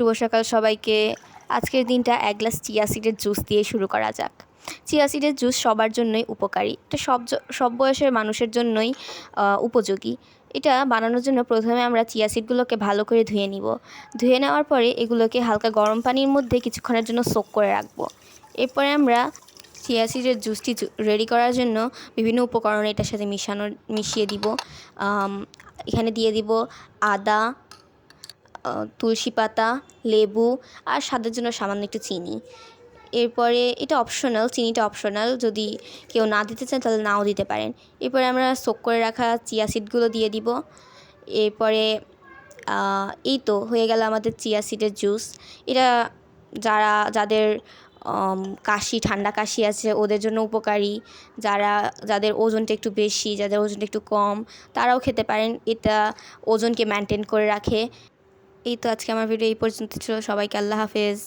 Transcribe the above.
শুভ সকাল সবাইকে। আজকের দিনটা এক গ্লাস চিয়া সিডের জুস দিয়ে শুরু করা যাক। চিয়া সিডের জুস সবার জন্যই উপকারী। এটা সব বয়সের মানুষের জন্যই উপযোগী। এটা বানানোর জন্য প্রথমে আমরা চিয়া সিডগুলোকে ভালো করে ধুয়ে নিব। ধুয়ে নেওয়ার পরে এগুলোকে হালকা গরম পানির মধ্যে কিছুক্ষণের জন্য সোক করে রাখবো। এরপরে আমরা চিয়া সিডের জুসটি রেডি করার জন্য বিভিন্ন উপকরণ এটার সাথে মিশিয়ে দিব। এখানে দিয়ে দিব আদা, তুলসী পাতা, লেবু আর স্বাদের জন্য সামান্য একটু চিনি। এরপরে এটা অপশনাল, চিনিটা অপশনাল, যদি কেউ না দিতে চান তাহলে নাও দিতে পারেন। এরপরে আমরা সোক করে রাখা চিয়া সিডগুলো দিয়ে দিব। এরপরে এই তো হয়ে গেল আমাদের চিয়া সিডের জুস। এটা যাদের ঠান্ডা কাশি আছে ওদের জন্য উপকারী। যাদের ওজনটা একটু বেশি, যাদের ওজনটা একটু কম, তারাও খেতে পারেন। এটা ওজনকে মেনটেন করে রাখে। এই তো আজকে আমার ভিডিও এই পর্যন্ত ছিল। সবাইকে আল্লাহ হাফেজ।